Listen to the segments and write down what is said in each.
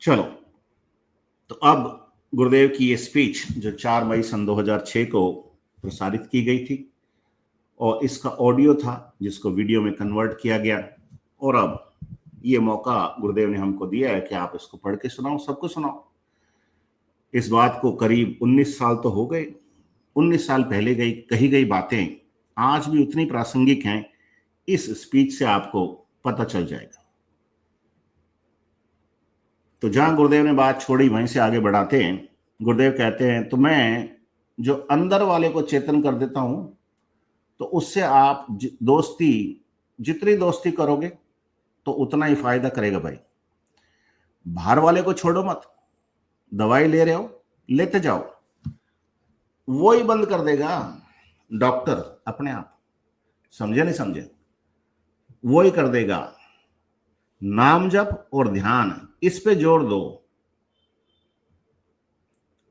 चलो, तो अब गुरुदेव की ये स्पीच जो 4 मई सन 2006 को प्रसारित की गई थी और इसका ऑडियो था जिसको वीडियो में कन्वर्ट किया गया, और अब ये मौका गुरुदेव ने हमको दिया है कि आप इसको पढ़ के सुनाओ, सबको सुनाओ। इस बात को करीब 19 साल तो हो गए। 19 साल पहले कही गई बातें आज भी उतनी प्रासंगिक हैं, इस स्पीच से आपको पता चल जाएगा। तो जहां गुरुदेव ने बात छोड़ी वहीं से आगे बढ़ाते हैं। गुरुदेव कहते हैं, तो मैं जो अंदर वाले को चेतन कर देता हूं, तो उससे आप दोस्ती, जितनी दोस्ती करोगे तो उतना ही फायदा करेगा भाई। बाहर वाले को छोड़ो मत, दवाई ले रहे हो लेते जाओ, वो ही बंद कर देगा डॉक्टर अपने आप। समझे नहीं समझे? वो ही कर देगा। नाम जप और ध्यान, इस पे जोर दो।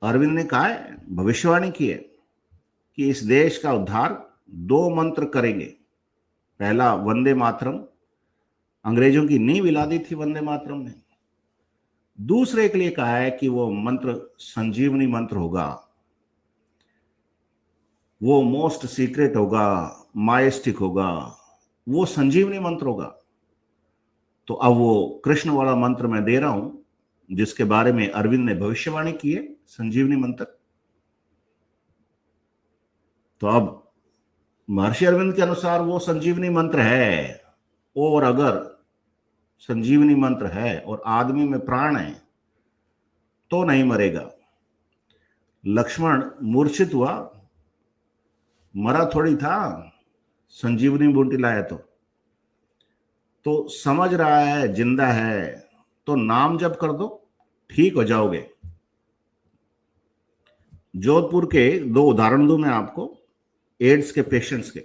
अरविंद ने कहा है, भविष्यवाणी की है कि इस देश का उद्धार 2 मंत्र करेंगे। पहला वंदे मातरम, अंग्रेजों की नींव हिला दी थी वंदे मातरम ने। दूसरे के लिए कहा है कि वो मंत्र संजीवनी मंत्र होगा, वो मोस्ट सीक्रेट होगा, माइस्टिक होगा, वो संजीवनी मंत्र होगा। तो अब वो कृष्ण वाला मंत्र मैं दे रहा हूं जिसके बारे में अरविंद ने भविष्यवाणी की है, संजीवनी मंत्र। तो अब महर्षि अरविंद के अनुसार वो संजीवनी मंत्र है, और अगर संजीवनी मंत्र है और आदमी में प्राण है तो नहीं मरेगा। लक्ष्मण मूर्छित हुआ, मरा थोड़ी था, संजीवनी बूटी लाया तो समझ रहा है जिंदा है, तो नाम जप कर दो, ठीक हो जाओगे। जोधपुर के 2 उदाहरण दूं मैं आपको, एड्स के पेशेंट्स के।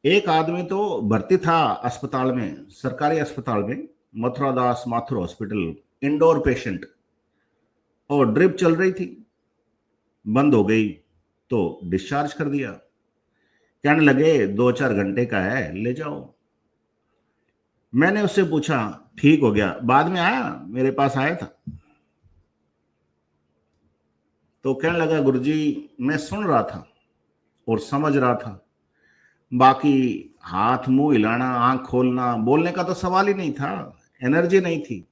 एक आदमी तो भर्ती था अस्पताल में, सरकारी अस्पताल में, मथुरा दास माथुर हॉस्पिटल, इंडोर पेशेंट, और ड्रिप चल रही थी, बंद हो गई तो डिस्चार्ज कर दिया। कहने लगे 2-4 घंटे का है, ले जाओ। मैंने उससे पूछा, ठीक हो गया? बाद में आया, मेरे पास आया था, तो कहने लगा, गुरुजी मैं सुन रहा था और समझ रहा था, बाकी हाथ मुंह हिलाना, आंख खोलना, बोलने का तो सवाल ही नहीं था, एनर्जी नहीं थी।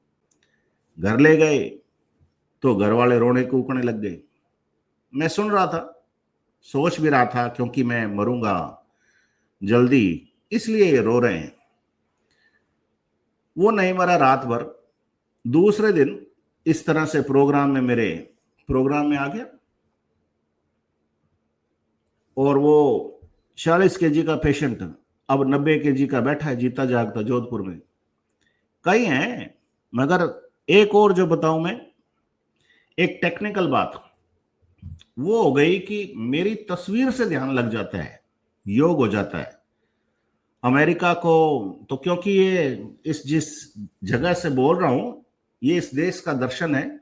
घर ले गए तो घर वाले रोने कूकने लग गए। मैं सुन रहा था, सोच भी रहा था, क्योंकि मैं मरूंगा जल्दी, इसलिए ये रो रहे हैं। वो नहीं मरा रात भर। दूसरे दिन इस तरह से मेरे प्रोग्राम में आ गया, और वो 40 केजी का पेशेंट अब 90 केजी का बैठा है, जीता जागता, जोधपुर में। कई हैं, मगर एक और जो बताऊं मैं, एक टेक्निकल बात वो हो गई कि मेरी तस्वीर से ध्यान लग जाता है, योग हो जाता है। अमेरिका को तो, क्योंकि ये जिस जगह से बोल रहा हूं, ये इस देश का दर्शन है,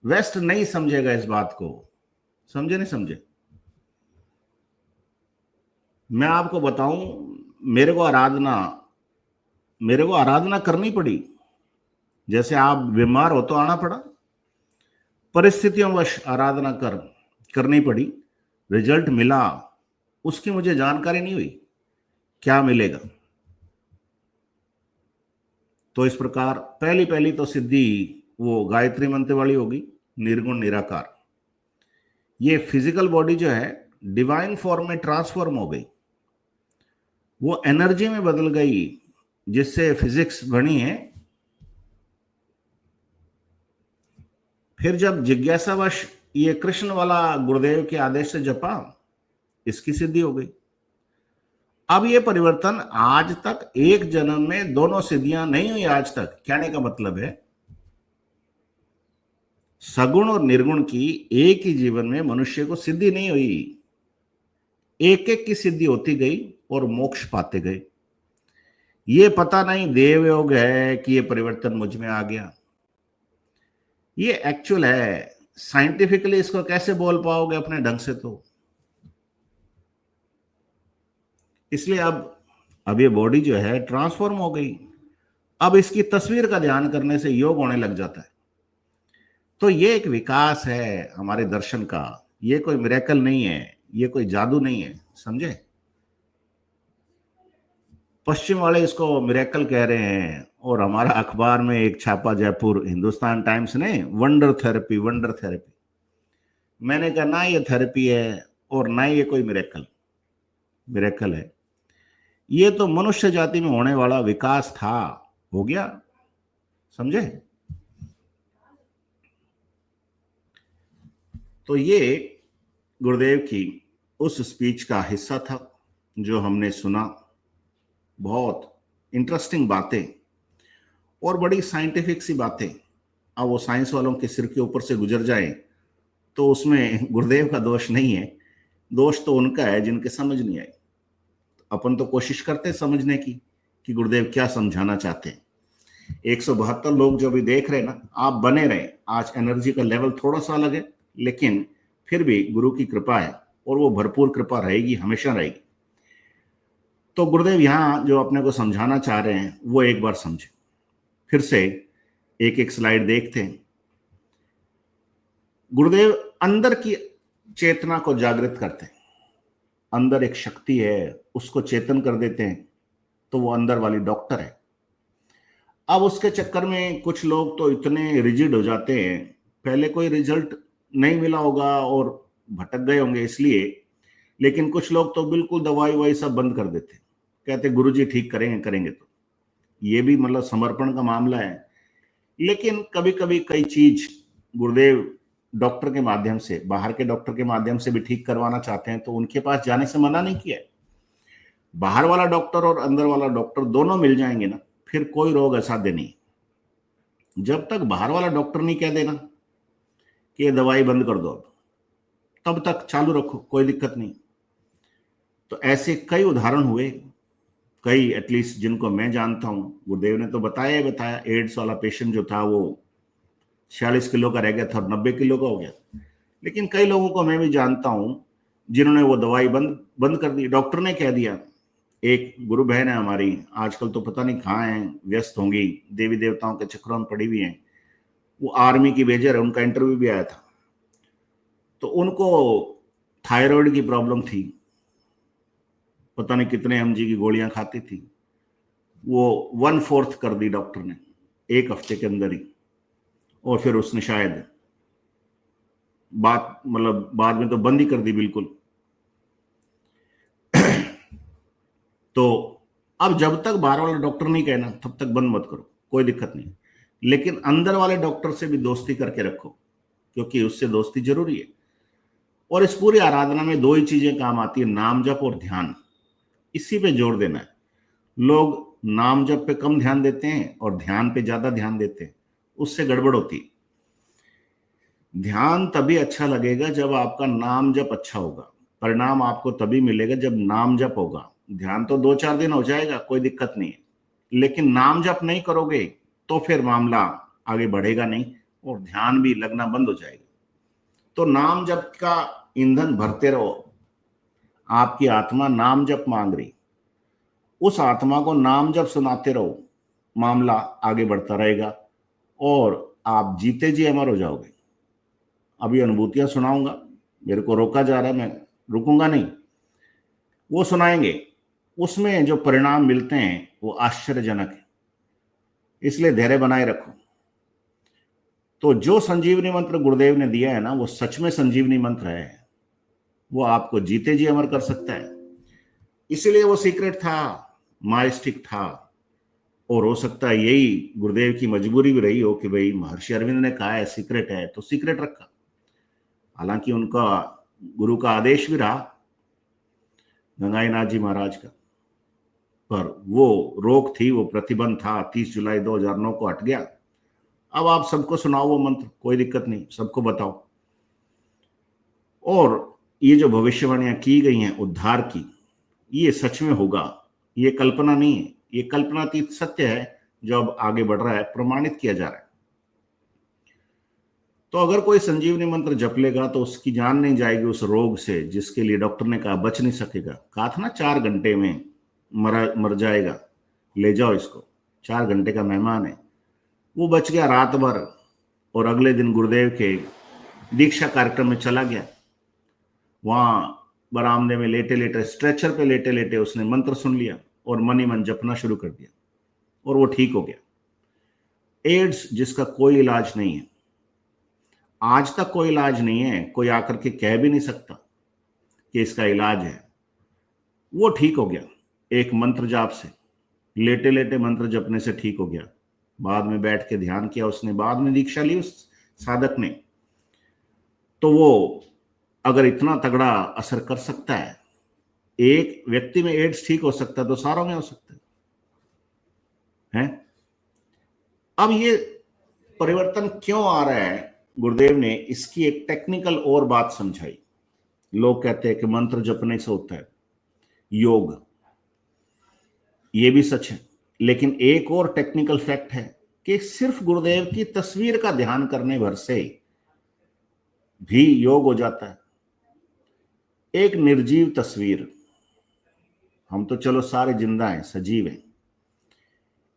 वेस्ट नहीं समझेगा इस बात को। समझे नहीं समझे? मैं आपको बताऊं, मेरे को आराधना करनी पड़ी। जैसे आप बीमार हो तो आना पड़ा, परिस्थितियों वश आराधना करनी पड़ी। रिजल्ट मिला, उसकी मुझे जानकारी नहीं हुई, क्या मिलेगा। तो इस प्रकार पहली तो सिद्धि वो गायत्री मंत्र वाली होगी, निर्गुण निराकार। ये फिजिकल बॉडी जो है डिवाइन फॉर्म में ट्रांसफॉर्म हो गई, वो एनर्जी में बदल गई, जिससे फिजिक्स बनी है। फिर जब जिज्ञासावश ये कृष्ण वाला गुरुदेव के आदेश से जपा, इसकी सिद्धि हो गई। अब ये परिवर्तन आज तक एक जन्म में दोनों सिद्धियां नहीं हुई आज तक। कहने का मतलब है, सगुण और निर्गुण की एक ही जीवन में मनुष्य को सिद्धि नहीं हुई, एक एक की सिद्धि होती गई और मोक्ष पाते गए। ये पता नहीं देव योग है कि ये परिवर्तन मुझ में आ गया, ये एक्चुअल है। साइंटिफिकली इसको कैसे बोल पाओगे अपने ढंग से? तो इसलिए अब ये बॉडी जो है ट्रांसफॉर्म हो गई। अब इसकी तस्वीर का ध्यान करने से योग होने लग जाता है। तो ये एक विकास है हमारे दर्शन का, ये कोई मिरेकल नहीं है, ये कोई जादू नहीं है, समझे। पश्चिम वाले इसको मिरेकल कह रहे हैं, और हमारा अखबार में एक छापा जयपुर हिंदुस्तान टाइम्स ने, वंडर थेरेपी वंडर थेरेपी। मैंने कहा ना ये थेरेपी है और ना ये कोई मिरेकल मिरेकल है, ये तो मनुष्य जाति में होने वाला विकास था, हो गया, समझे। तो ये गुरुदेव की उस स्पीच का हिस्सा था जो हमने सुना। बहुत इंटरेस्टिंग बातें और बड़ी साइंटिफिक सी बातें। अब वो साइंस वालों के सिर के ऊपर से गुजर जाए तो उसमें गुरुदेव का दोष नहीं है, दोष तो उनका है जिनके समझ नहीं आई। अपन तो कोशिश करते समझने की कि गुरुदेव क्या समझाना चाहते हैं। 172 लोग जो भी देख रहे हैं ना, आप बने रहे। आज एनर्जी का लेवल थोड़ा सा अलग है, लेकिन फिर भी गुरु की कृपा है और वो भरपूर कृपा रहेगी, हमेशा रहेगी। तो गुरुदेव यहाँ जो अपने को समझाना चाह रहे हैं वो एक बार समझे। फिर से एक एक स्लाइड देखते हैं। गुरुदेव अंदर की चेतना को जागृत करते हैं। अंदर एक शक्ति है, उसको चेतन कर देते हैं, तो वो अंदर वाली डॉक्टर है। अब उसके चक्कर में कुछ लोग तो इतने रिजिड हो जाते हैं, पहले कोई रिजल्ट नहीं मिला होगा और भटक गए होंगे इसलिए, लेकिन कुछ लोग तो बिल्कुल दवाई ववाई सब बंद कर देते, कहते गुरुजी ठीक करेंगे। तो ये भी मतलब समर्पण का मामला है। लेकिन कभी कभी कई चीज गुरुदेव डॉक्टर के माध्यम से, बाहर के डॉक्टर के माध्यम से भी ठीक करवाना चाहते हैं, तो उनके पास जाने से मना नहीं किया है। बाहर वाला डॉक्टर और अंदर वाला डॉक्टर दोनों मिल जाएंगे ना, फिर कोई रोग असाध्य नहीं। जब तक बाहर वाला डॉक्टर नहीं कह देना कि ये दवाई बंद कर दो, तब तक चालू रखो, कोई दिक्कत नहीं। तो ऐसे कई उदाहरण हुए, कई एटलीस्ट जिनको मैं जानता हूं। गुरुदेव ने तो बताया एड्स वाला पेशेंट जो था वो 46 किलो का रह गया था और 90 किलो का हो गया। लेकिन कई लोगों को मैं भी जानता हूं जिन्होंने वो दवाई बंद कर दी, डॉक्टर ने कह दिया। एक गुरु बहन है हमारी, आजकल तो पता नहीं कहाँ है, व्यस्त होंगी, देवी देवताओं के चक्रों में पड़ी हुई हैं। वो आर्मी की मेजर है, उनका इंटरव्यू भी आया था। तो उनको थायराइड की प्रॉब्लम थी, पता नहीं कितने एमजी की गोलियां खाती थी। वो 1/4 कर दी डॉक्टर ने एक हफ्ते के अंदर ही, और फिर उसने शायद बाद में तो बंद ही कर दी बिल्कुल। तो अब जब तक बाहर वाला डॉक्टर नहीं कहना तब तक बंद मत करो, कोई दिक्कत नहीं। लेकिन अंदर वाले डॉक्टर से भी दोस्ती करके रखो, क्योंकि उससे दोस्ती जरूरी है। और इस पूरी आराधना में दो ही चीजें काम आती है, नाम जप और ध्यान। इसी पे जोर देना है। लोग नाम जप पे कम ध्यान देते हैं और ध्यान पे ज्यादा ध्यान देते हैं, उससे गड़बड़ होती है। ध्यान तभी अच्छा लगेगा जब आपका नाम जप अच्छा होगा। परिणाम आपको तभी मिलेगा जब नाम जप होगा। ध्यान तो 2-4 दिन हो जाएगा, कोई दिक्कत नहीं है, लेकिन नाम जप नहीं करोगे तो फिर मामला आगे बढ़ेगा नहीं और ध्यान भी लगना बंद हो जाएगा। तो नाम जप का ईंधन भरते रहो। आपकी आत्मा नाम जप मांग रही, उस आत्मा को नाम जप सुनाते रहो, मामला आगे बढ़ता रहेगा और आप जीते जी अमर हो जाओगे। अभी अनुभूतियां सुनाऊंगा, मेरे को रोका जा रहा है, मैं रुकूंगा नहीं, वो सुनाएंगे। उसमें जो परिणाम मिलते हैं वो आश्चर्यजनक है, इसलिए धैर्य बनाए रखो। तो जो संजीवनी मंत्र गुरुदेव ने दिया है ना, वो सच में संजीवनी मंत्र है, वो आपको जीते जी अमर कर सकता है। इसीलिए वो सीक्रेट था, माइस्टिक था। और हो सकता है यही गुरुदेव की मजबूरी भी रही हो कि भाई महर्षि अरविंद ने कहा है सीक्रेट है तो सीक्रेट रखा। हालांकि उनका गुरु का आदेश भी रहा गंगाईनाथ जी महाराज का, पर वो रोक थी, वो प्रतिबंध था, 30 जुलाई 2009 को हट गया। अब आप सबको सुनाओ वो मंत्र, कोई दिक्कत नहीं, सबको बताओ। और ये जो भविष्यवाणियां की गई हैं उद्धार की, ये सच में होगा, ये कल्पना नहीं है, ये कल्पनातीत सत्य है जो अब आगे बढ़ रहा है, प्रमाणित किया जा रहा है। तो अगर कोई संजीवनी मंत्र जप लेगा तो उसकी जान नहीं जाएगी उस रोग से जिसके लिए डॉक्टर ने कहा बच नहीं सकेगा। कहा था ना 4 घंटे में मर जाएगा, ले जाओ इसको। 4 घंटे का मेहमान है, वो बच गया रात भर और अगले दिन गुरुदेव के दीक्षा कार्यक्रम में चला गया। वहां बरामदे में लेटे लेटे, स्ट्रेचर पे लेटे लेटे उसने मंत्र सुन लिया और मन ही मन जपना शुरू कर दिया और वो ठीक हो गया। एड्स जिसका कोई इलाज नहीं है, आज तक कोई इलाज नहीं है, कोई आकर के कह भी नहीं सकता कि इसका इलाज है, वो ठीक हो गया एक मंत्र जाप से। लेटे लेटे मंत्र जपने से ठीक हो गया। बाद में बैठ के ध्यान किया उसने, बाद में दीक्षा ली उस साधक ने। तो वो अगर इतना तगड़ा असर कर सकता है, एक व्यक्ति में एड्स ठीक हो सकता है, तो सारों में हो सकता है। अब ये परिवर्तन क्यों आ रहा है, गुरुदेव ने इसकी एक टेक्निकल और बात समझाई। लोग कहते हैं कि मंत्र जपने से होता है योग, ये भी सच है, लेकिन एक और टेक्निकल फैक्ट है कि सिर्फ गुरुदेव की तस्वीर का ध्यान करने भर से भी योग हो जाता है। एक निर्जीव तस्वीर, हम तो चलो सारे जिंदा हैं, सजीव हैं,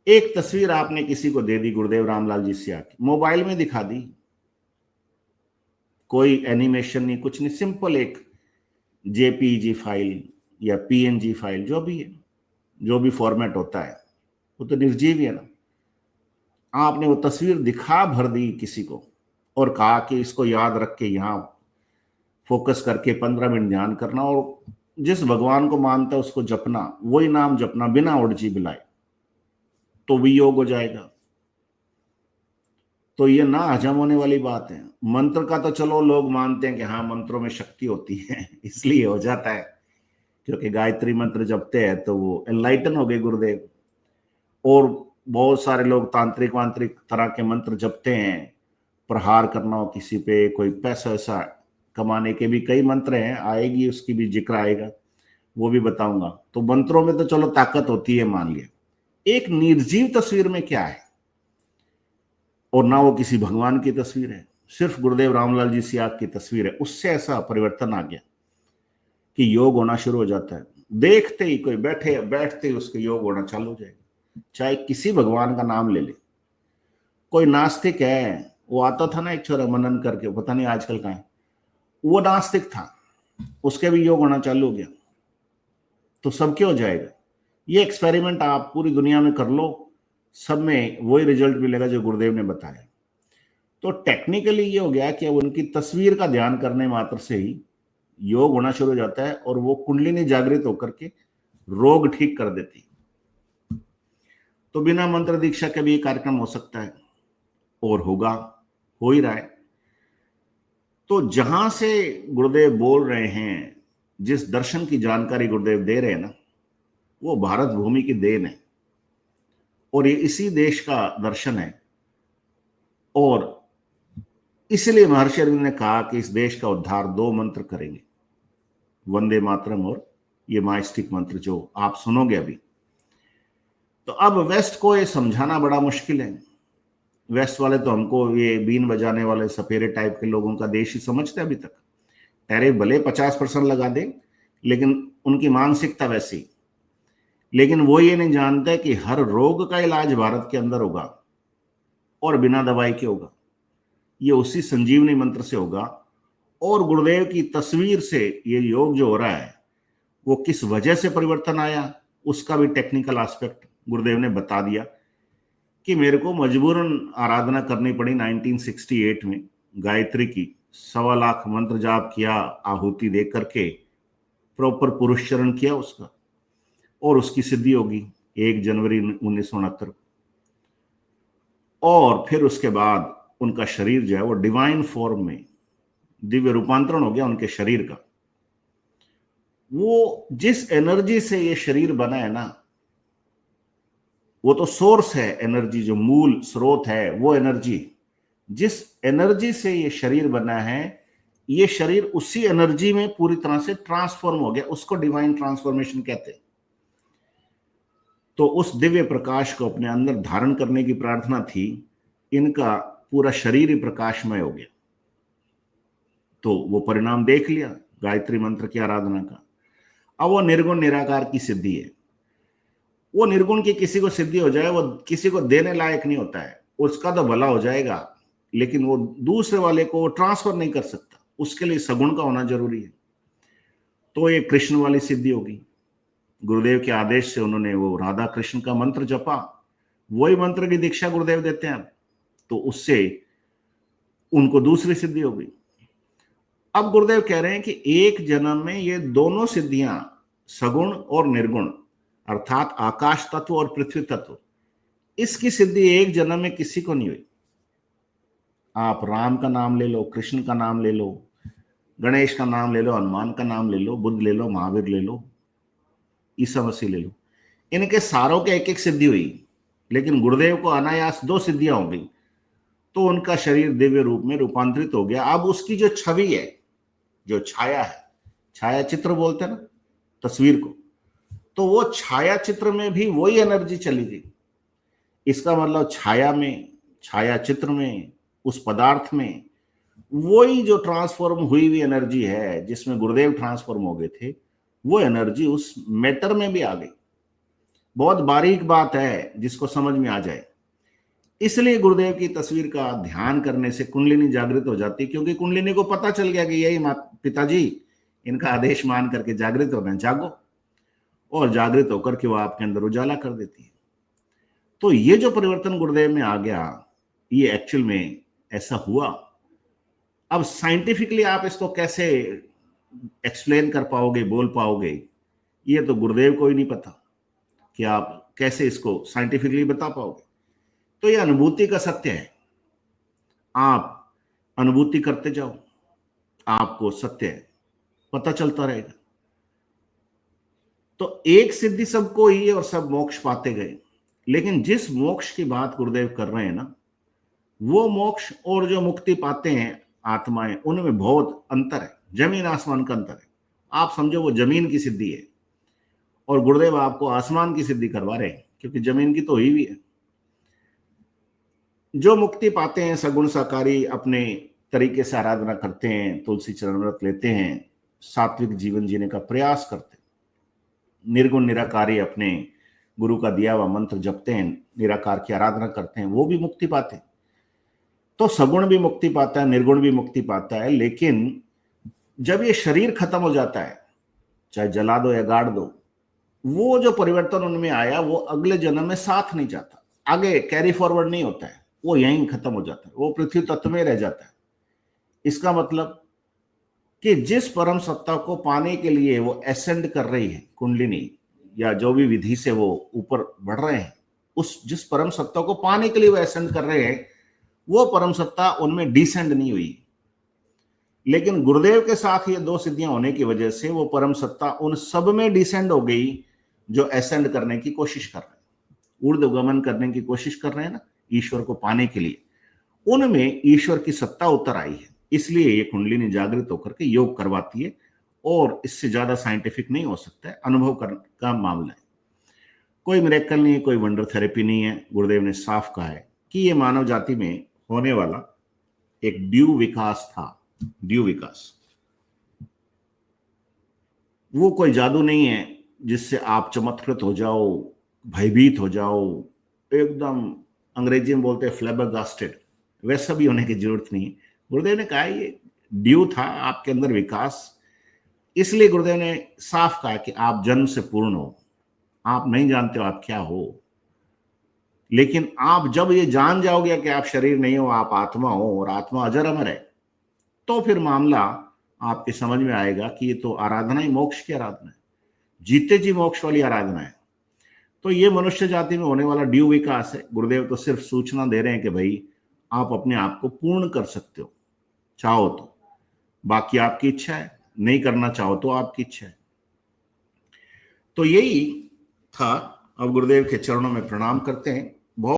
एक तस्वीर आपने किसी को दे दी, गुरुदेव रामलाल जी सिया की, मोबाइल में दिखा दी, कोई एनिमेशन नहीं, कुछ नहीं, सिंपल एक जेपीजी फाइल या पीएनजी फाइल, जो भी है, जो भी फॉर्मेट होता है, वो तो निर्जीव है ना। आपने वो तस्वीर दिखा भर दी किसी को और कहा कि इसको याद रख के यहाँ फोकस करके 15 मिनट ध्यान करना और जिस भगवान को मानता है उसको जपना, वही नाम जपना बिना उड़जी बिलाए, तो भी योग हो जाएगा। तो ये ना हजम होने वाली बात है। मंत्र का तो चलो लोग मानते हैं कि हाँ मंत्रों में शक्ति होती है इसलिए हो जाता है, क्योंकि गायत्री मंत्र जपते हैं तो वो एनलाइटन हो गए गुरुदेव। और बहुत सारे लोग तांत्रिक वांत्रिक तरह के मंत्र जपते हैं, प्रहार करना हो किसी पे, कोई पैसा वैसा कमाने के भी कई मंत्र हैं, आएगी उसकी भी जिक्र आएगा, वो भी बताऊंगा। तो मंत्रों में तो चलो ताकत होती है मान लिया, एक निर्जीव तस्वीर में क्या है, और ना वो किसी भगवान की तस्वीर है, सिर्फ गुरुदेव रामलाल जी सियाग की तस्वीर है, उससे ऐसा परिवर्तन आ गया कि योग होना शुरू हो जाता है। देखते ही कोई बैठते ही उसके योग होना चालू हो जाएगा, चाहे किसी भगवान का नाम ले ले। कोई नास्तिक है, वो आता था ना एक छोरा मनन करके, पता नहीं आजकल कहाँ है, वो नास्तिक था, उसके भी योग होना चालू हो गया, तो सबके हो जाएगा। ये एक्सपेरिमेंट आप पूरी दुनिया में कर लो, सब में वही रिजल्ट मिलेगा जो गुरुदेव ने बताया। तो टेक्निकली ये हो गया कि अब उनकी तस्वीर का ध्यान करने मात्र से ही योग होना शुरू हो जाता है और वो कुंडलिनी जागृत होकर के रोग ठीक कर देती। तो बिना मंत्र दीक्षा के भी ये कार्यक्रम हो सकता है और होगा, हो ही रहा है। तो जहां से गुरुदेव बोल रहे हैं, जिस दर्शन की जानकारी गुरुदेव दे रहे हैं ना, वो भारत भूमि की देन है और ये इसी देश का दर्शन है। और इसलिए महर्षि अरविंद ने कहा कि इस देश का उद्धार 2 मंत्र करेंगे, वंदे मातरम और ये माइस्टिक मंत्र जो आप सुनोगे अभी। तो अब वेस्ट को ये समझाना बड़ा मुश्किल है। वेस्ट वाले तो हमको ये बीन बजाने वाले सपेरे टाइप के लोगों का देश ही समझते अभी तक। टैरिफ भले 50% लगा दें, लेकिन उनकी मानसिकता वैसी। लेकिन वो ये नहीं जानते कि हर रोग का इलाज भारत के अंदर होगा और बिना दवाई के होगा। ये उसी संजीवनी मंत्र से होगा। और गुरुदेव की तस्वीर से ये योग जो हो रहा है, वो किस वजह से परिवर्तन आया, उसका भी टेक्निकल एस्पेक्ट गुरुदेव ने बता दिया कि मेरे को मजबूरन आराधना करनी पड़ी 1968 में गायत्री की, 1.25 लाख मंत्र जाप किया, आहुति दे करके प्रॉपर पुरुष चरण किया उसका, और उसकी सिद्धि होगी 1 जनवरी 1969। और फिर उसके बाद उनका शरीर जो है वो डिवाइन फॉर्म में दिव्य रूपांतरण हो गया उनके शरीर का। वो जिस एनर्जी से ये शरीर बना है ना, वो तो सोर्स है, एनर्जी जो मूल स्रोत है, वो एनर्जी, जिस एनर्जी से ये शरीर बना है, ये शरीर उसी एनर्जी में पूरी तरह से ट्रांसफॉर्म हो गया, उसको डिवाइन ट्रांसफॉर्मेशन कहते हैं। तो उस दिव्य प्रकाश को अपने अंदर धारण करने की प्रार्थना थी। इनका पूरा शरीर ही प्रकाशमय हो गया। तो वो परिणाम देख लिया गायत्री मंत्र की आराधना का। अब वो निर्गुण निराकार की सिद्धि है। वो निर्गुण की किसी को सिद्धि हो जाए, वो किसी को देने लायक नहीं होता है, उसका तो भला हो जाएगा, लेकिन वो दूसरे वाले को ट्रांसफर नहीं कर सकता, उसके लिए सगुण का होना जरूरी है। तो ये कृष्ण वाली सिद्धि होगी। गुरुदेव के आदेश से उन्होंने वो राधा कृष्ण का मंत्र जपा, वही मंत्र की दीक्षा गुरुदेव देते हैं, तो उससे उनको दूसरी सिद्धि हो गई। अब गुरुदेव कह रहे हैं कि एक जन्म में ये दोनों सिद्धियां, सगुण और निर्गुण, अर्थात आकाश तत्व और पृथ्वी तत्व, इसकी सिद्धि एक जन्म में किसी को नहीं हुई। आप राम का नाम ले लो, कृष्ण का नाम ले लो, गणेश का नाम ले लो, हनुमान का नाम ले लो, बुद्ध ले लो, महावीर ले लो, ईसा मसीह ले लो, इनके सारों के एक एक सिद्धि हुई, लेकिन गुरुदेव को अनायास दो सिद्धियां हो गई, तो उनका शरीर दिव्य रूप में रूपांतरित हो गया। अब उसकी जो छवि है, जो छाया है, छाया चित्र बोलते हैं ना तस्वीर को, तो वो छाया चित्र में भी वही एनर्जी चली गई। इसका मतलब छाया में, छाया चित्र में, उस पदार्थ में वही जो ट्रांसफॉर्म हुई हुई एनर्जी है, जिसमें गुरुदेव ट्रांसफॉर्म हो गए थे, वो एनर्जी उस मैटर में भी आ गई। बहुत बारीक बात है, जिसको समझ में आ जाए। इसलिए गुरुदेव की तस्वीर का ध्यान करने से कुंडलिनी जागृत हो जाती, क्योंकि कुंडलिनी को पता चल गया कि यही पिताजी, इनका आदेश मान करके जागृत होना, जागो, और जागृत होकर के वो आपके अंदर उजाला कर देती है। तो ये जो परिवर्तन गुरुदेव में आ गया, ये एक्चुअल में ऐसा हुआ। अब साइंटिफिकली आप इसको कैसे एक्सप्लेन कर पाओगे, बोल पाओगे, ये तो गुरुदेव को ही नहीं पता कि आप कैसे इसको साइंटिफिकली बता पाओगे। तो ये अनुभूति का सत्य है, आप अनुभूति करते जाओ, आपको सत्य पता चलता रहेगा। तो एक सिद्धि सबको ही और सब मोक्ष पाते गए, लेकिन जिस मोक्ष की बात गुरुदेव कर रहे हैं ना, वो मोक्ष और जो मुक्ति पाते हैं आत्माएं, उनमें बहुत अंतर है, जमीन आसमान का अंतर है। आप समझो वो जमीन की सिद्धि है, और गुरुदेव आपको आसमान की सिद्धि करवा रहे हैं, क्योंकि जमीन की तो हुई भी है। जो मुक्ति पाते हैं, सगुण साकारी अपने तरीके से आराधना करते हैं, तुलसी चरण व्रत लेते हैं, सात्विक जीवन जीने का प्रयास करते हैं, निर्गुण निराकारी अपने गुरु का दिया हुआ मंत्र जपते हैं, निराकार की आराधना करते हैं, वो भी मुक्ति पाते हैं। तो सगुण भी मुक्ति पाता है, निर्गुण भी मुक्ति पाता है, लेकिन जब ये शरीर खत्म हो जाता है, चाहे जला दो या गाड़ दो, वो जो परिवर्तन उनमें आया वो अगले जन्म में साथ नहीं जाता, आगे कैरी फॉरवर्ड नहीं होता है, वो यहीं खत्म हो जाता है, वो पृथ्वी तत्व में रह जाता है। इसका मतलब कि जिस परम सत्ता को पाने के लिए वो एसेंड कर रही है कुंडलिनी, या जो भी विधि से वो ऊपर बढ़ रहे हैं, उस जिस परम सत्ता को पाने के लिए वो एसेंड कर रहे हैं, वो परम सत्ता उनमें डिसेंड नहीं हुई। लेकिन गुरुदेव के साथ ये दो सिद्धियां होने की वजह से वो परम सत्ता उन सब में डिसेंड हो गई जो एसेंड करने की कोशिश कर रहे हैं, ऊर्ध्वगमन करने की कोशिश कर रहे हैं ना, ईश्वर को पाने के लिए, उनमें ईश्वर की सत्ता उतर आई है। इसलिए ये कुंडलिनी जागृत होकर के योग करवाती है, और इससे ज्यादा साइंटिफिक नहीं हो सकता है, अनुभव का मामला है। कोई मिरेकल नहीं है, कोई वंडर थेरेपी नहीं है। गुरुदेव ने साफ कहा है कि ये मानव जाति में होने वाला एक ड्यू विकास था, ड्यू विकास। वो कोई जादू नहीं है जिससे आप चमत्कृत हो जाओ, भयभीत हो जाओ, एकदम अंग्रेजी में बोलते हैं फ्लैबरगास्टेड, वैसा भी होने की जरूरत नहीं है। गुरुदेव ने कहा ये ड्यू था आपके अंदर विकास। इसलिए गुरुदेव ने साफ कहा कि आप जन्म से पूर्ण हो, आप नहीं जानते हो आप क्या हो, लेकिन आप जब ये जान जाओगे कि आप शरीर नहीं हो, आप आत्मा हो, और आत्मा अजर अमर है, तो फिर मामला आपके समझ में आएगा कि ये तो आराधना ही मोक्ष की आराधना है, जीते जी मोक्ष वाली आराधना है। तो ये मनुष्य जाति में होने वाला ड्यू विकास है। गुरुदेव तो सिर्फ सूचना दे रहे हैं कि भाई आप अपने आप को पूर्ण कर सकते हो, चाहो तो, बाकी आपकी इच्छा है, नहीं करना चाहो तो आपकी इच्छा है। तो यही था। अब गुरुदेव के चरणों में प्रणाम करते हैं।